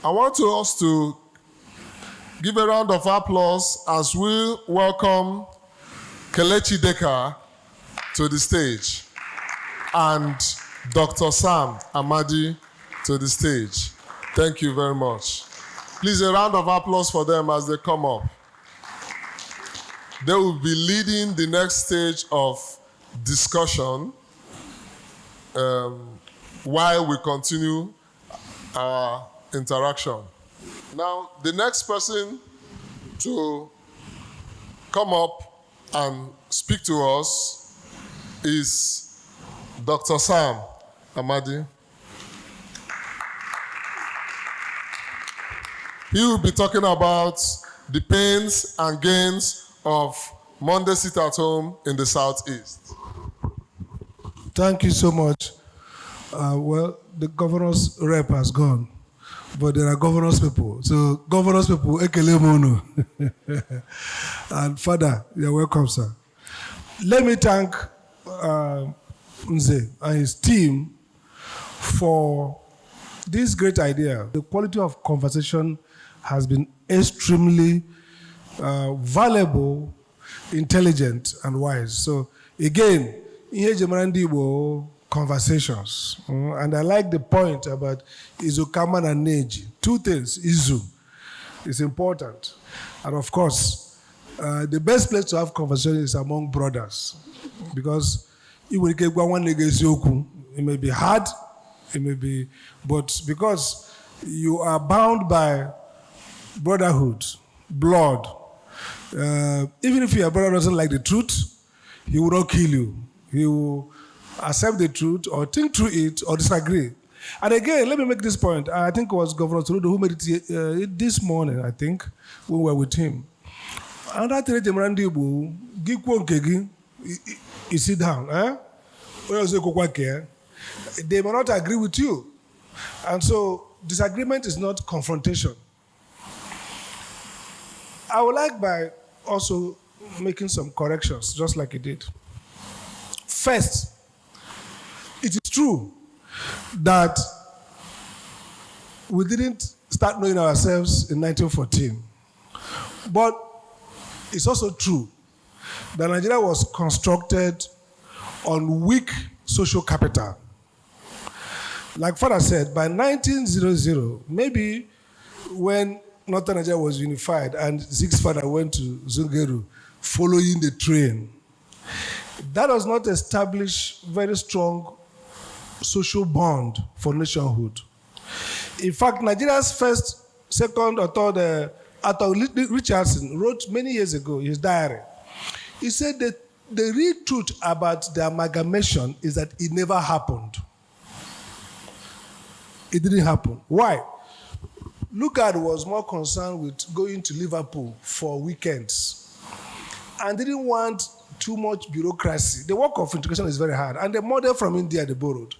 I want us to give a round of applause as we welcome Kelechi Deca to the stage and Dr. Sam Amadi to the stage. Thank you very much. Please, a round of applause for them as they come up. They will be leading the next stage of discussion while we continue our interaction. Now, the next person to come up and speak to us is Dr. Sam Amadi. He will be talking about the pains and gains of Monday sit at home in the Southeast. Thank you so much. Well, the governor's rep has gone, but there are governor's people. So governor's people, ekele mono. And Father, you're welcome, sir. Let me thank Nze and his team for this great idea. The quality of conversation has been extremely valuable, intelligent, and wise. So again, Ndigbo Conversations. And I like the point about Izukama and Neji. Two things. Izu is important. And of course, the best place to have conversation is among brothers. Because it may be hard, it may be, but because you are bound by brotherhood, blood, even if your brother doesn't like the truth, he will not kill you. He will accept the truth or think through it or disagree. And again, let me make this point. I think it was Governor Trudeau who made it this morning, I think, when we were with him. And I tell Ndigbo, you sit down. They may not agree with you. And so disagreement is not confrontation. I would like by also making some corrections, just like he did. First, it is true that we didn't start knowing ourselves in 1914. But it's also true that Nigeria was constructed on weak social capital. Like Father said, by 1900, maybe when Northern Nigeria was unified and Six Father went to Zungeru following the train, that does not establish very strong social bond for nationhood. In fact, Nigeria's first, second, or third, Arthur Richardson wrote many years ago in his diary. He said that the real truth about the amalgamation is that it never happened. It didn't happen. Why? Lugard was more concerned with going to Liverpool for weekends and didn't want too much bureaucracy. The work of integration is very hard, and the model from India they borrowed.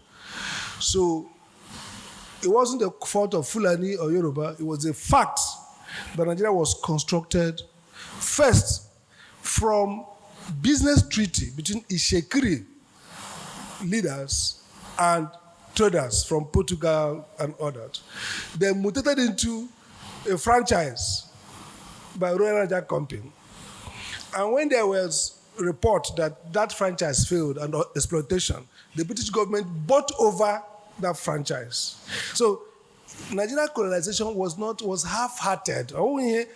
So it wasn't the fault of Fulani or Yoruba, it was a fact that Nigeria was constructed first from business treaty between Ishekiri leaders and traders from Portugal and others. They mutated into a franchise by Royal Nigeria Company. And when there was a report that that franchise failed and exploitation, the British government bought over that franchise. So Nigerian colonization was half-hearted. I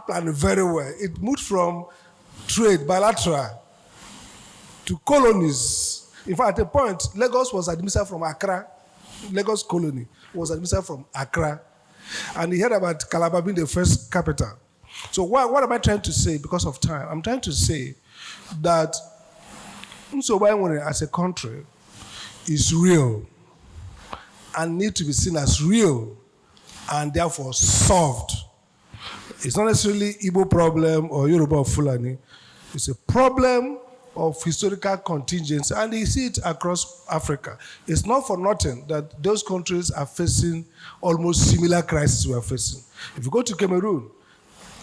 planned very well. It moved from trade, bilateral, to colonies. In fact, at a point, Lagos was administered from Accra. Lagos colony was administered from Accra. And he heard about Calabar being the first capital. So what am I trying to say because of time? I'm trying to say that Nsogbu as a country is real and need to be seen as real and therefore solved. It's not necessarily Igbo problem or Yoruba or Fulani. It's a problem of historical contingents, and you see it across Africa. It's not for nothing that those countries are facing almost similar crises we are facing. If you go to Cameroon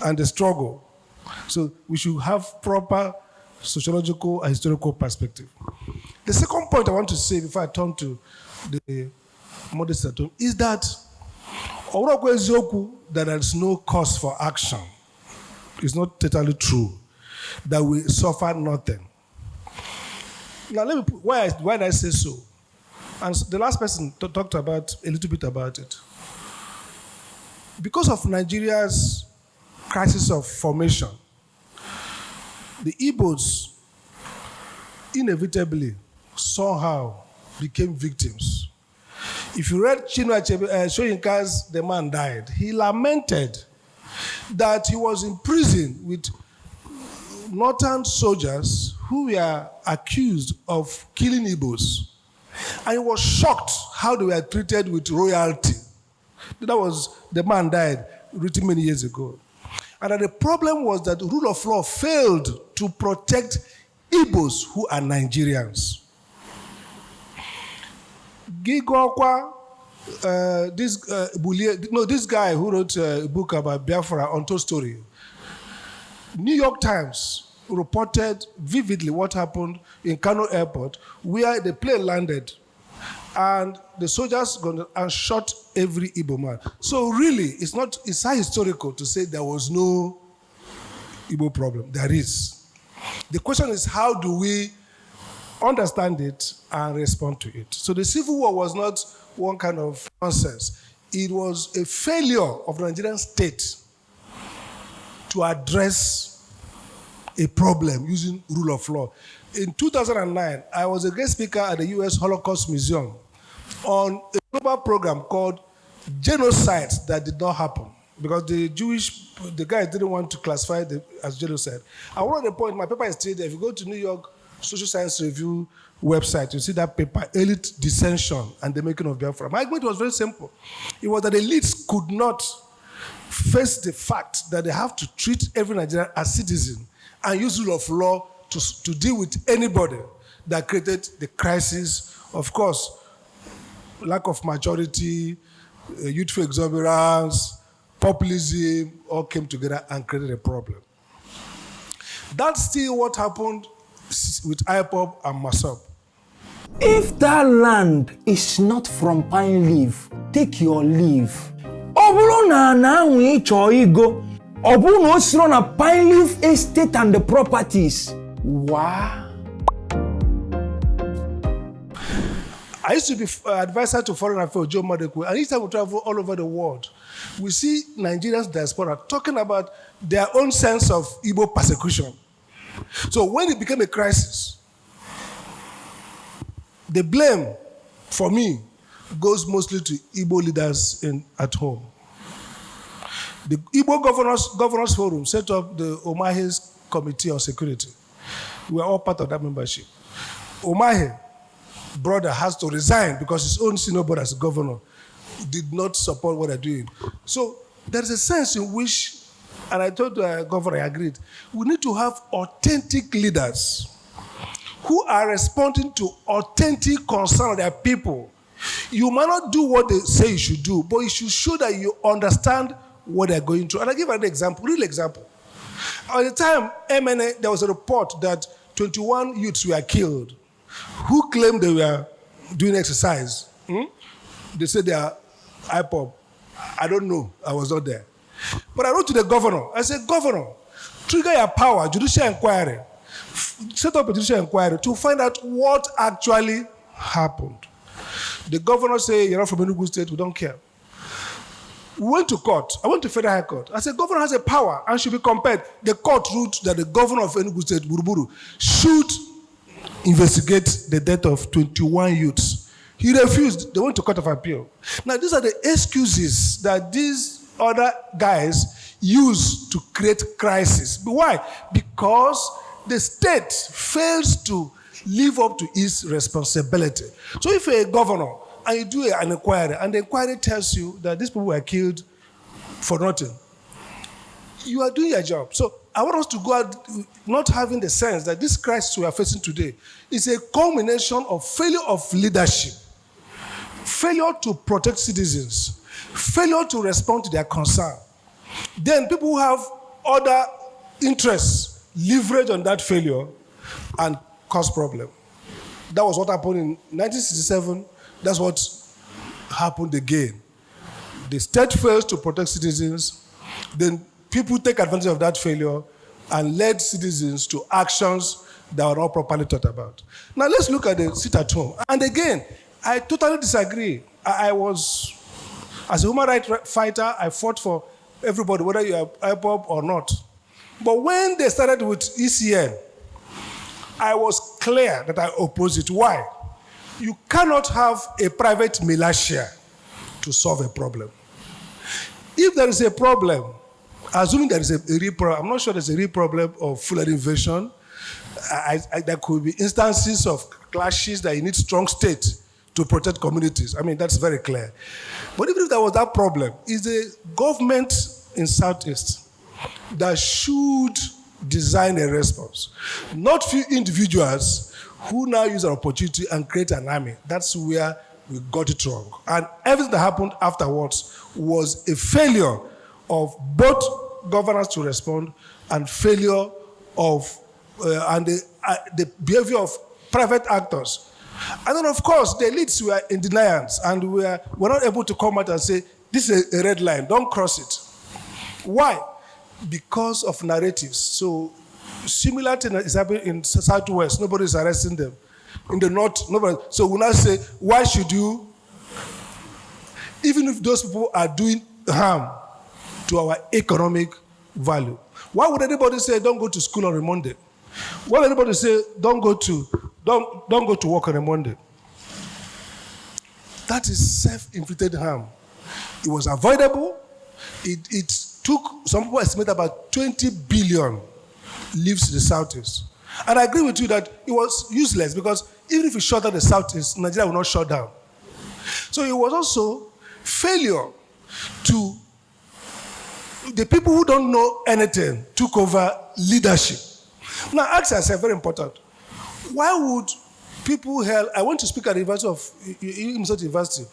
and the struggle, so we should have proper sociological and historical perspective. The second point I want to say before I turn to the modest at home is that that there is no cause for action. It's not totally true. That we suffer nothing. Now, let me put, why did I say so? And the last person talked about a little bit about it. Because of Nigeria's crisis of formation, the Igbos inevitably somehow became victims. If you read Chinua Soyinka's The Man Died, he lamented that he was in prison with northern soldiers who were accused of killing Igbos. And he was shocked how they were treated with royalty. That was The Man Died, written many years ago. And that the problem was that the rule of law failed to protect Igbos who are Nigerians. Gigokwa, this guy who wrote a book about Biafra, Untold Story, New York Times reported vividly what happened in Kano Airport, where the plane landed and the soldiers gone and shot every Igbo man. So really, it's not historical to say there was no Igbo problem. There is. The question is, how do we understand it and respond to it? So the Civil War was not one kind of nonsense. It was a failure of the Nigerian state to address a problem using rule of law. In 2009, I was a guest speaker at the U.S. Holocaust Museum on a global program called Genocides That Did Not Happen, because the guys didn't want to classify it as genocide. And one of the points, my paper is still there. If you go to New York Social Science Review website, you see that paper, Elite Dissension and the Making of Biafra. My argument was very simple. It was that the elites could not face the fact that they have to treat every Nigerian as citizen and use rule of law to deal with anybody that created the crisis. Of course, lack of majority, youthful exuberance, populism, all came together and created a problem. That's still what happened with IPOB and MASOP. If that land is not from pine leaf, take your leave. Obulu na we choigo. Obulu no siro na pine leaf estate and the properties. Wow. I used to be advisor to Foreign Affairs, Joe Madekwe, and each time we travel all over the world, we see Nigerians diaspora talking about their own sense of Igbo persecution. So when it became a crisis, the blame, for me, goes mostly to Igbo leaders at home. The Igbo Governors Forum set up the Omahe's Committee on Security. We are all part of that membership. Omahe brother has to resign because his own senior brother as governor did not support what they're doing. So there's a sense in which, and I told the governor, I agreed, we need to have authentic leaders who are responding to authentic concern of their people. You might not do what they say you should do, but you should show that you understand what they're going through. And I'll give an example, real example. At the time, MNA, there was a report that 21 youths were killed who claimed they were doing exercise. They said they are IPOB. I don't know. I was not there. But I wrote to the governor. I said, Governor, trigger your power, judicial inquiry. Set up a judicial inquiry to find out what actually happened. The governor said, you're not from Enugu State, we don't care. We went to court. I went to Federal High Court. I said, governor has a power and should be compared. The court ruled that the governor of Enugu State, Buruburu, should investigate the death of 21 youths. He refused. They went to Court of Appeal. Now, these are the excuses that these other guys use to create crisis. But why? Because the state fails to live up to its responsibility. So if you're a governor and you do an inquiry, and the inquiry tells you that these people were killed for nothing, you are doing your job. So I want us to go out not having the sense that this crisis we are facing today is a culmination of failure of leadership, failure to protect citizens, failure to respond to their concern. Then people who have other interests leverage on that failure and cause problem. That was what happened in 1967. That's what happened again. the state fails to protect citizens, then people take advantage of that failure and led citizens to actions that were not properly thought about. Now let's look at the sit at home. And again, I totally disagree. I was, as a human rights fighter, I fought for everybody, whether you are IPOB or not. But when they started with ECN, I was clear that I oppose it. Why? You cannot have a private militia to solve a problem. If there is a problem, assuming there is a real problem, I'm not sure there's a real problem of Fulani invasion. There could be instances of clashes that you need strong state to protect communities. I mean, that's very clear. But even if there was that problem, it's the government in Southeast that should design a response. Not few individuals who now use an opportunity and create an army. That's where we got it wrong. And everything that happened afterwards was a failure of both governors to respond and failure of the behavior of private actors. And then, of course, the elites were in deniance and were not able to come out and say, this is a red line, don't cross it. Why? Because of narratives. So, similar thing is happening in Southwest. Nobody is arresting them. In the North, nobody. So we now say, why should you, even if those people are doing harm to our economic value, why would anybody say, don't go to school on a Monday? Why would anybody say, don't go to work on a Monday? That is self-inflicted harm. It was avoidable. It took, some people estimate about 20 billion lives in the Southeast. And I agree with you that it was useless because even if we shut down the Southeast, Nigeria will not shut down. So it was also failure to, the people who don't know anything took over leadership. Now ask yourself, very important, why would people held, I went to speak at the University,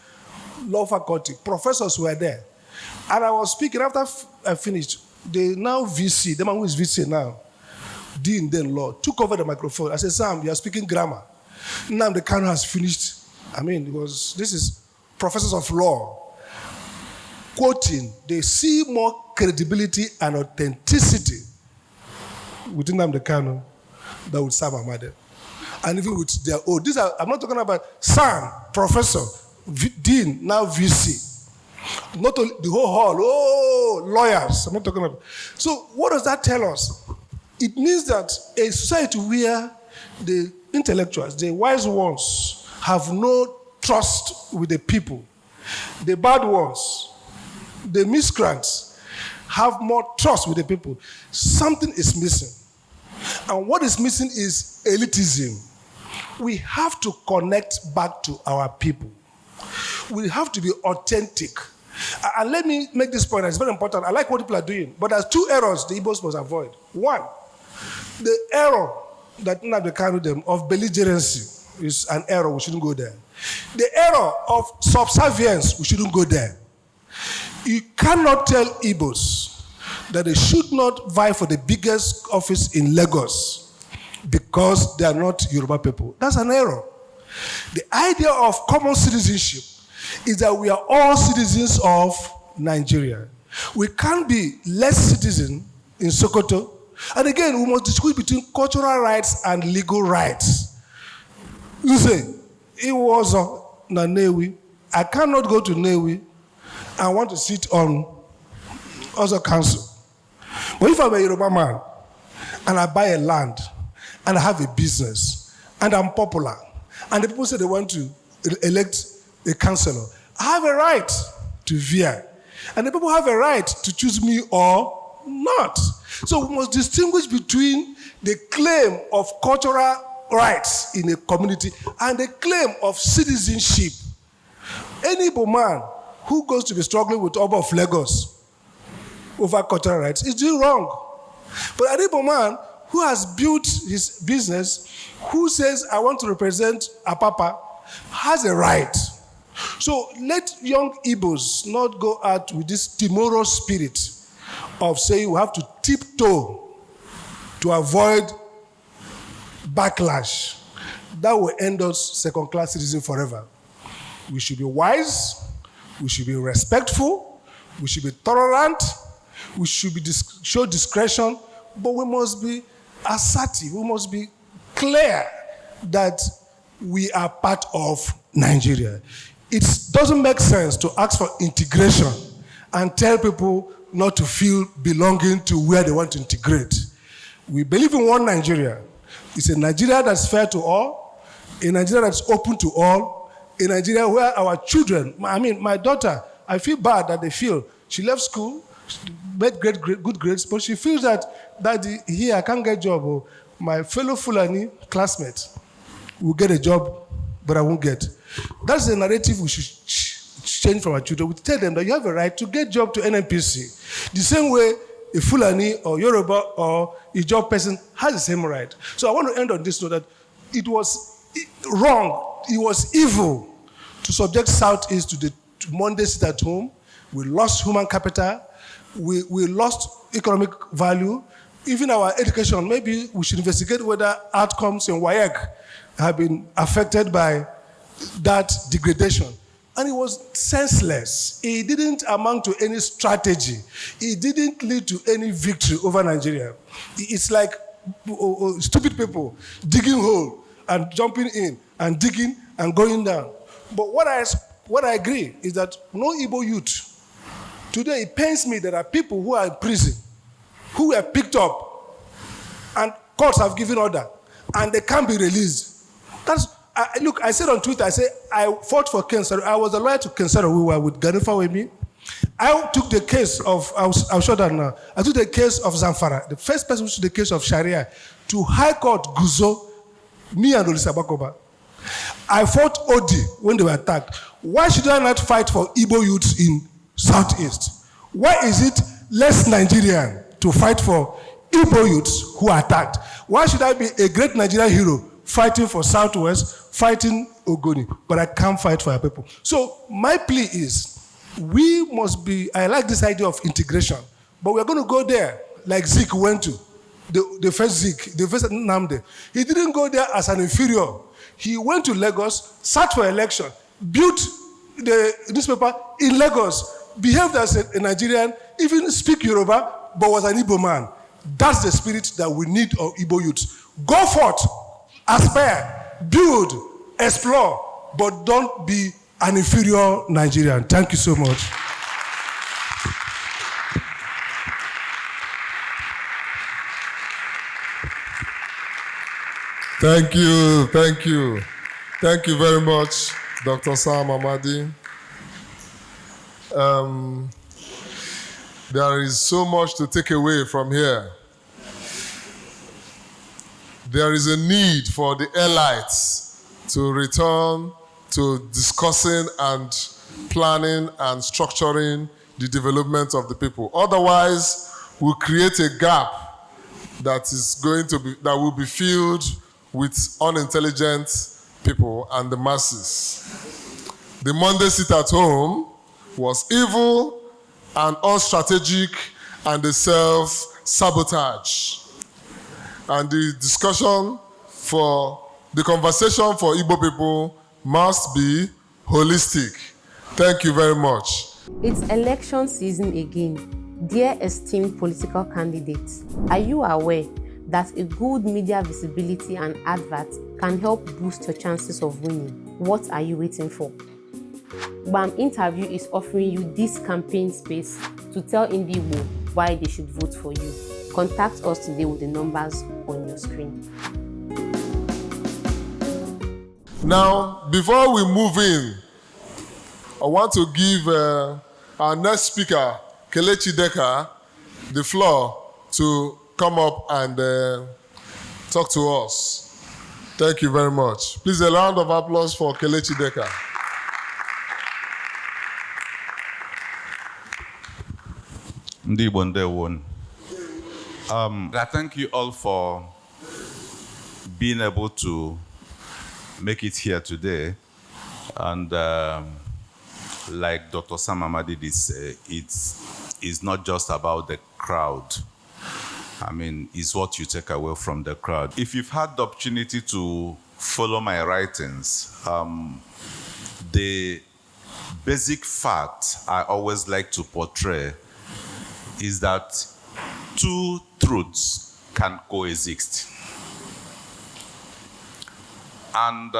law faculty, professors were there. And I was speaking, after I finished, the now VC, the man who is VC now, Dean then law, took over the microphone. I said, Sam, you are speaking grammar. Now the Kano has finished. I mean, this is professors of law quoting. They see more credibility and authenticity within the Kano than with Sam Amadi. And even with their own. These are, I'm not talking about Sam, professor, Dean, now VC. Not only the whole hall, lawyers. I'm not talking about. So what does that tell us? It means that a society where the intellectuals, the wise ones, have no trust with the people. The bad ones, the miscreants, have more trust with the people. Something is missing. And what is missing is elitism. We have to connect back to our people. We have to be authentic. And let me make this point, it's very important. I like what people are doing, but there's two errors the Igbos must avoid. One, the error that Nnamdi Kanu them of belligerency is an error, we shouldn't go there. The error of subservience, we shouldn't go there. You cannot tell Igbos that they should not vie for the biggest office in Lagos because they are not Yoruba people. That's an error. The idea of common citizenship is that we are all citizens of Nigeria. We can't be less citizen in Sokoto. And again, we must distinguish between cultural rights and legal rights. You say, it was na Nnewi. I cannot go to Nnewi and want to sit on other council. But if I'm a Yoruba man and I buy a land and I have a business and I'm popular and the people say they want to elect a councillor, I have a right to veer. And the people have a right to choose me or not. So we must distinguish between the claim of cultural rights in a community and the claim of citizenship. Any Igbo man who goes to be struggling with Oba of Lagos over cultural rights is doing wrong. But an Igbo man who has built his business, who says, I want to represent Apapa, has a right. So let young Igbos not go out with this timorous spirit of saying we have to tiptoe to avoid backlash. That will end us second-class citizens forever. We should be wise, we should be respectful, We should be tolerant. We should be show discretion, but we must be assertive. We must be clear that we are part of Nigeria. It doesn't make sense to ask for integration and tell people not to feel belonging to where they want to integrate. We believe in one Nigeria. It's a Nigeria that's fair to all, a Nigeria that's open to all, a Nigeria where our children, my daughter, I feel bad that they feel she left school, made good grades, but she feels that, Daddy, here I can't get a job. Or my fellow Fulani classmate will get a job, but I won't get. That's the narrative we should change from our children. We tell them that you have a right to get a job to NNPC. The same way a Fulani or Yoruba or a job person has the same right. So I want to end on this note that it was wrong, it was evil to subject Southeast to Monday sit at home. We lost human capital. We lost economic value. Even our education, maybe we should investigate whether outcomes in WAEC have been affected by that degradation. And it was senseless. It didn't amount to any strategy. It didn't lead to any victory over Nigeria. It's like stupid people digging hole and jumping in and digging and going down. But what I agree is that no Igbo youth. Today, it pains me there are people who are in prison, who were picked up, and courts have given order, and they can't be released. Look, I said on Twitter, I fought for Kensaro. I was a lawyer to Kensaro. We were with Ganifa with me. I took the case of, I'll show that now. I took the case of Zamfara, the first person who took the case of Sharia, to High Court Guzo, me and Olisa Bakoba. I fought Odi when they were attacked. Why should I not fight for Igbo youths in Southeast? Why is it less Nigerian to fight for Igbo youths who are attacked? Why should I be a great Nigerian hero fighting for Southwest, fighting Ogoni, but I can't fight for our people? So my plea is, we must be, I like this idea of integration, but we're going to go there like Zeke went to, the first Zeke, the first Namde. He didn't go there as an inferior. He went to Lagos, sat for election, built the newspaper in Lagos, behaved as a Nigerian, even speak Yoruba, but was an Igbo man. That's the spirit that we need of Igbo youths. Go forth, aspire, build, explore, but don't be an inferior Nigerian. Thank you so much. Thank you, thank you. Thank you very much, Dr. Sam Amadi. There is so much to take away from here. There is a need for the elites to return to discussing and planning and structuring the development of the people. Otherwise, we'll create a gap that will be filled with unintelligent people and the masses. The Monday sit at home was evil and unstrategic and a self-sabotage. And the discussion for the conversation for Igbo people must be holistic. Thank you very much. It's election season again. Dear esteemed political candidates, are you aware that a good media visibility and advert can help boost your chances of winning? What are you waiting for? BAM Interview is offering you this campaign space to tell Ndigbo why they should vote for you. Contact us today with the numbers on your screen. Now, before we move in, I want to give our next speaker, Kelechi Deca, the floor to come up and talk to us. Thank you very much. Please, a round of applause for Kelechi Deca. Ndigbo ndewo. I thank you all for being able to make it here today. And like Dr. Sam Amadi did say, it's not just about the crowd. I mean, it's what you take away from the crowd. If you've had the opportunity to follow my writings, the basic fact I always like to portray is that two truths can coexist. And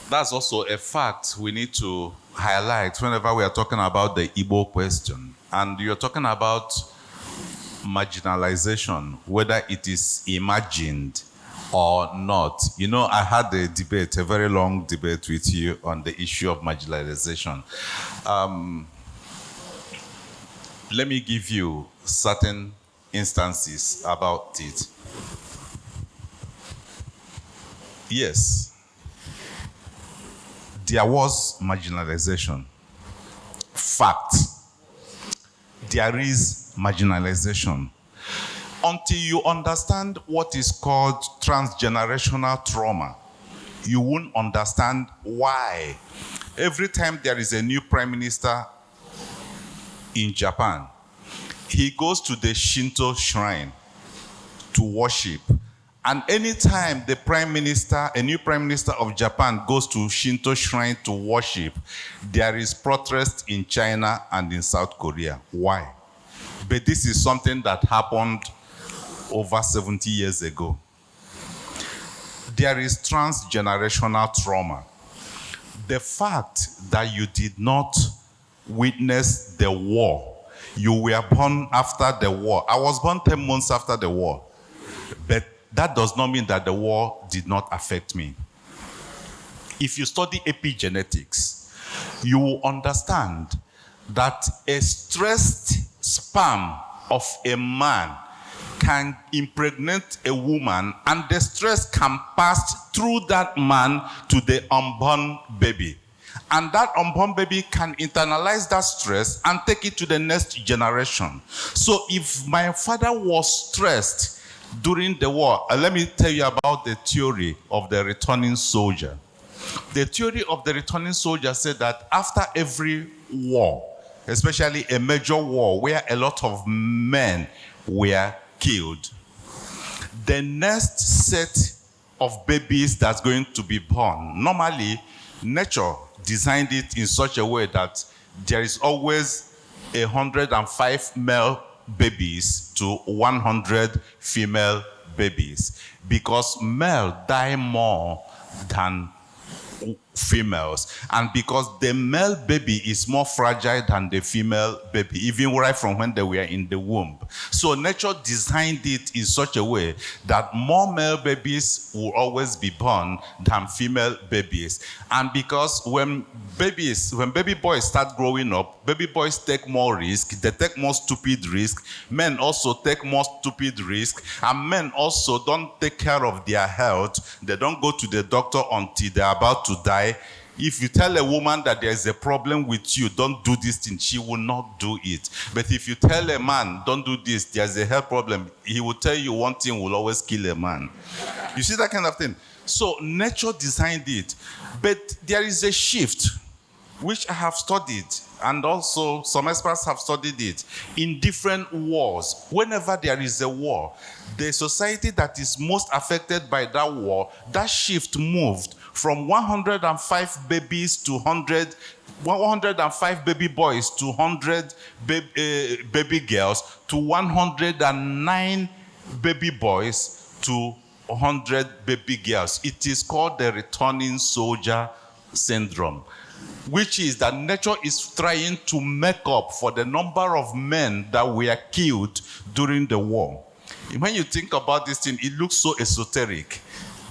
that's also a fact we need to highlight whenever we are talking about the Igbo question. And you're talking about marginalization, whether it is imagined or not. You know, I had a debate, a very long debate with you on the issue of marginalization. Let me give you certain instances about it. Yes, there was marginalization. Fact. There is marginalization. Until you understand what is called transgenerational trauma, you won't understand why. Every time there is a new prime minister in Japan, he goes to the Shinto shrine to worship. And anytime the prime minister, a new prime minister of Japan goes to Shinto shrine to worship, there is protest in China and in South Korea. Why? But this is something that happened over 70 years ago. There is transgenerational trauma. The fact that you did not witness the war, you were born after the war. I was born 10 months after the war. But that does not mean that the war did not affect me. If you study epigenetics, you will understand that a stressed sperm of a man can impregnate a woman, and the stress can pass through that man to the unborn baby. And that unborn baby can internalize that stress and take it to the next generation. So if my father was stressed during the war, let me tell you about the theory of the returning soldier. The theory of the returning soldier said that after every war, especially a major war where a lot of men were killed, the next set of babies that's going to be born, normally nature designed it in such a way that there is always 105 male babies to 100 female babies, because male die more than females, and because the male baby is more fragile than the female baby, even right from when they were in the womb. So nature designed it in such a way that more male babies will always be born than female babies. And because when baby boys start growing up, baby boys take more risk, they take more stupid risk, men also take more stupid risk, and men also don't take care of their health. They don't go to the doctor until they're about to die. If you tell a woman that there's a problem with you, don't do this thing, she will not do it. But if you tell a man, don't do this, there's a health problem, he will tell you one thing will always kill a man. You see that kind of thing? So nature designed it. But there is a shift, which I have studied, and also some experts have studied it, in different wars. Whenever there is a war, the society that is most affected by that war, that shift moved from 105 babies to 105 baby boys to 100 baby girls to 109 baby boys to 100 baby girls. It is called the returning soldier syndrome, which is that nature is trying to make up for the number of men that were killed during the war. When you think about this thing, it looks so esoteric,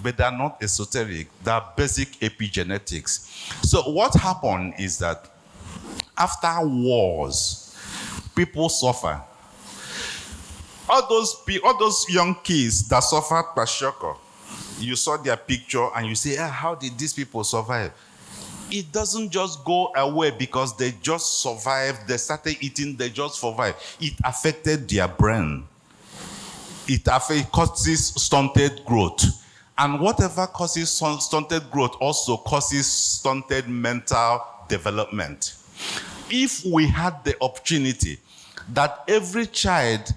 but they're not esoteric. They're basic epigenetics. So what happened is that after wars, people suffer. All those young kids that suffered kwashiorkor, you saw their picture and you say, how did these people survive? It doesn't just go away because they just survived, they started eating, they just survived. It affected their brain. It causes stunted growth. And whatever causes stunted growth also causes stunted mental development. If we had the opportunity that every child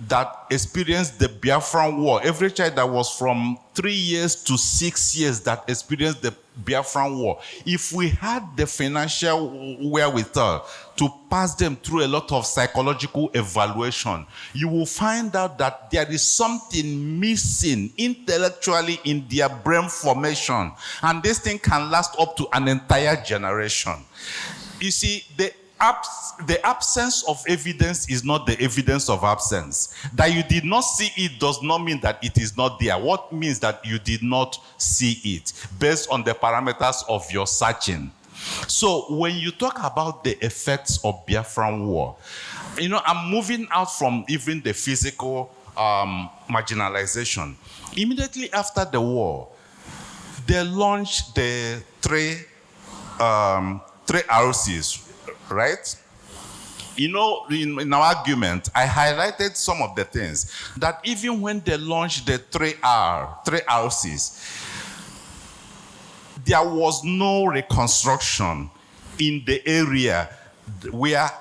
that experienced the Biafran War, every child that was from 3 years to 6 years that experienced the Biafran War, if we had the financial wherewithal to pass them through a lot of psychological evaluation, you will find out that there is something missing intellectually in their brain formation. And this thing can last up to an entire generation. You see, the absence of evidence is not the evidence of absence. That you did not see it does not mean that it is not there. What means that you did not see it based on the parameters of your searching. So when you talk about the effects of Biafran War, you know, I'm moving out from even the physical marginalization. Immediately after the war, they launched the three RCs, right? You know, in our argument, I highlighted some of the things that even when they launched the three RCs, there was no reconstruction in the area where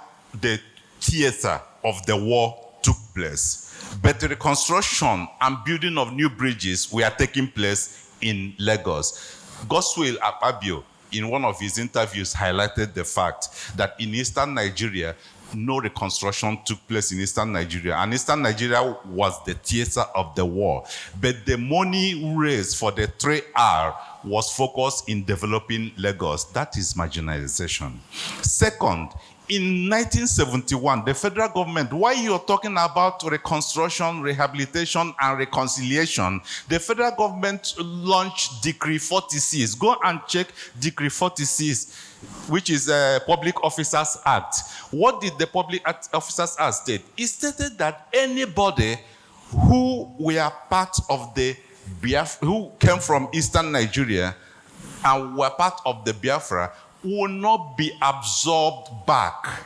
the theater of the war took place. But the reconstruction and building of new bridges were taking place in Lagos. Goswell Akpabio, in one of his interviews, highlighted the fact that in Eastern Nigeria, no reconstruction took place in Eastern Nigeria. And Eastern Nigeria was the theater of the war. But the money raised for the 3R was focused in developing Lagos. That is marginalization. Second, in 1971, the federal government, while you're talking about reconstruction, rehabilitation, and reconciliation, the federal government launched Decree 46. Go and check Decree 46, which is a Public Officers Act. What did the Public Officers Act state? It stated that anybody who were part of the Biafra, who came from Eastern Nigeria and were part of the Biafra, will not be absorbed back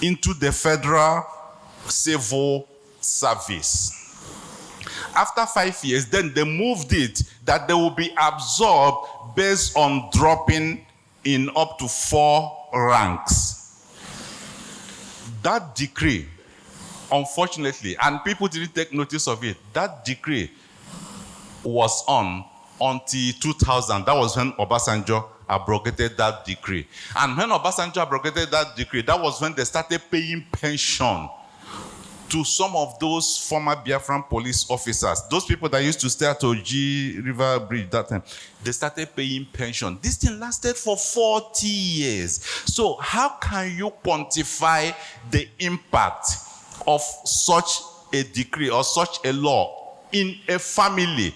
into the federal civil service. After 5 years, then they moved it that they will be absorbed based on dropping in up to 4 ranks. That decree, unfortunately, and people didn't take notice of it, that decree was on until 2000. That was when Obasanjo abrogated that decree. And when Obasanjo abrogated that decree, that was when they started paying pension to some of those former Biafran police officers. Those people that used to stay at Oji River Bridge that time, they started paying pension. This thing lasted for 40 years. So how can you quantify the impact of such a decree or such a law in a family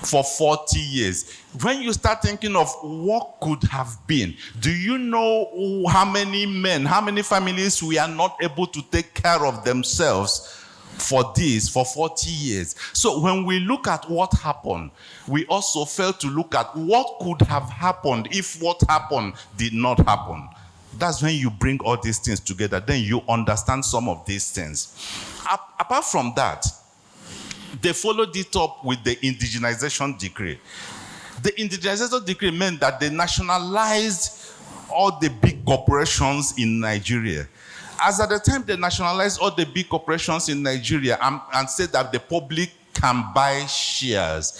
for 40 years? When you start thinking of what could have been, do you know how many men, how many families we are not able to take care of themselves for this, for 40 years? So when we look at what happened, we also fail to look at what could have happened if what happened did not happen. That's when you bring all these things together, then you understand some of these things. Apart from that, they followed it up with the indigenization decree. The indigenization decree meant that they nationalized all the big corporations in Nigeria. As at the time they nationalized all the big corporations in Nigeria and said that the public can buy shares,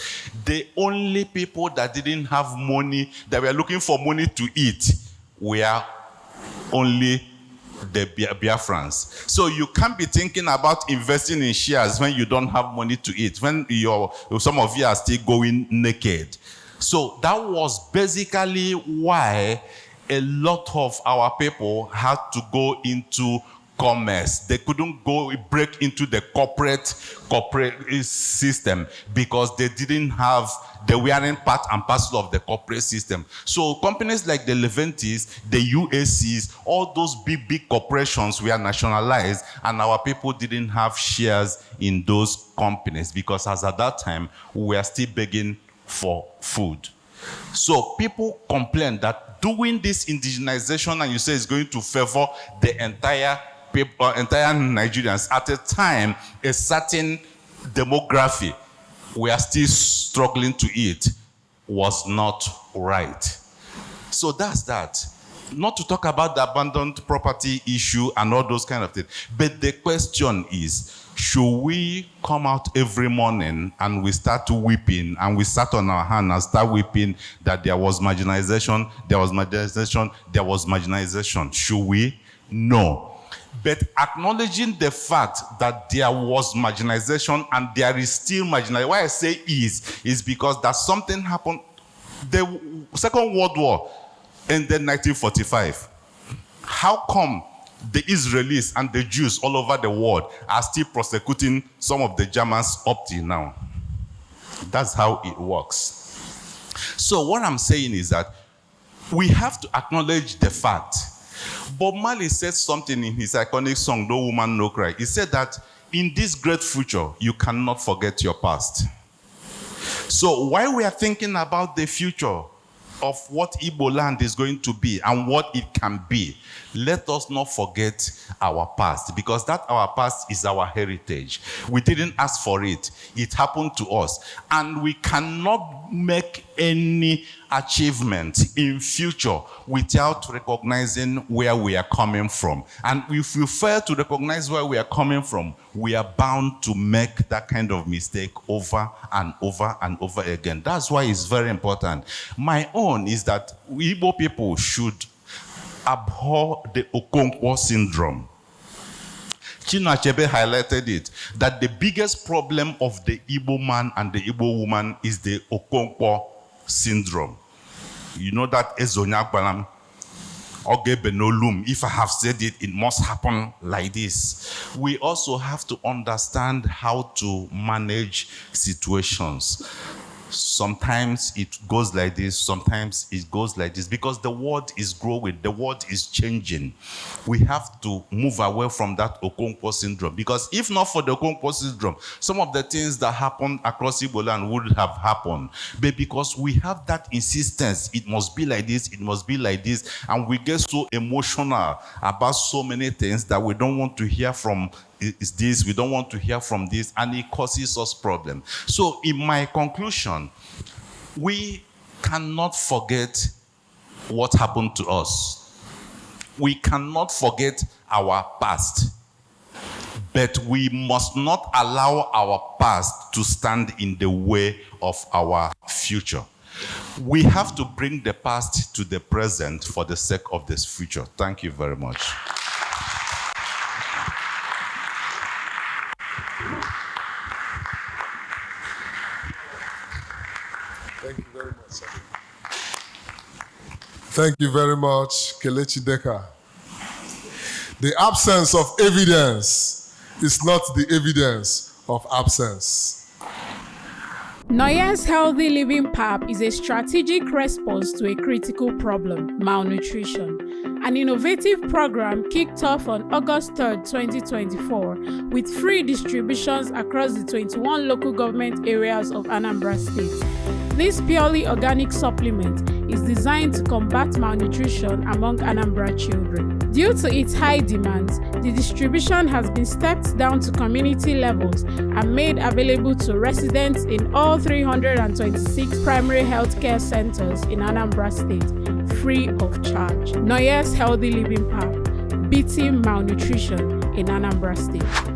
the only people that didn't have money, that were looking for money to eat, were only the Biafrans. So you can't be thinking about investing in shares when you don't have money to eat, when some of you are still going naked. So that was basically why a lot of our people had to go into commerce. They couldn't break into the corporate system because they weren't part and parcel of the corporate system. So companies like the Leventis, the UACs, all those big corporations were nationalized, and our people didn't have shares in those companies because as at that time, we were still begging for food. So people complain that doing this indigenization, and you say it's going to favor the entire Nigerians, at a time a certain demography we are still struggling to eat, was not right. So that's that. Not to talk about the abandoned property issue and all those kind of things. But the question is, should we come out every morning and we start weeping and we sat on our hand and start weeping that there was marginalization, there was marginalization, there was marginalization? Should we? No. But acknowledging the fact that there was marginalization and there is still marginalization, why I say is because that something happened. The Second World War ended in 1945. How come the Israelis and the Jews all over the world are still prosecuting some of the Germans up till now? That's how it works. So what I'm saying is that we have to acknowledge the fact. Bob Marley said something in his iconic song, No Woman, No Cry. He said that in this great future, you cannot forget your past. So while we are thinking about the future of what Igbo land is going to be and what it can be, let us not forget our past, because that our past is our heritage. We didn't ask for it. It happened to us. And we cannot make any achievement in future without recognizing where we are coming from. And if we fail to recognize where we are coming from, we are bound to make that kind of mistake over and over and over again. That's why it's very important. My own is that Igbo people should abhor the Okonkwo syndrome. Chinachebe highlighted it, that the biggest problem of the Igbo man and the Igbo woman is the Okonkwo syndrome. You know that Ezonyakbalam, Ogebenolum, if I have said it, it must happen like this. We also have to understand how to manage situations. Sometimes it goes like this, sometimes it goes like this, because the world is growing, the world is changing. We have to move away from that Okonkwo syndrome, because if not for the Okonkwo syndrome, some of the things that happened across Igbo land would have happened. But because we have that insistence, it must be like this, it must be like this, and we get so emotional about so many things that we don't want to hear from is this, we don't want to hear from this, and it causes us problems. So in my conclusion, we cannot forget what happened to us. We cannot forget our past, but we must not allow our past to stand in the way of our future. We have to bring the past to the present for the sake of this future. Thank you very much. Thank you very much, sir. Thank you very much, Kelechi Deca. The absence of evidence is not the evidence of absence. Noyes Healthy Living PAP is a strategic response to a critical problem, malnutrition. An innovative program kicked off on August 3rd, 2024, with free distributions across the 21 local government areas of Anambra State. This purely organic supplement is designed to combat malnutrition among Anambra children. Due to its high demand, the distribution has been stepped down to community levels and made available to residents in all 326 primary healthcare centers in Anambra State, free of charge. Noyes Healthy Living PAP, beating malnutrition in Anambra State.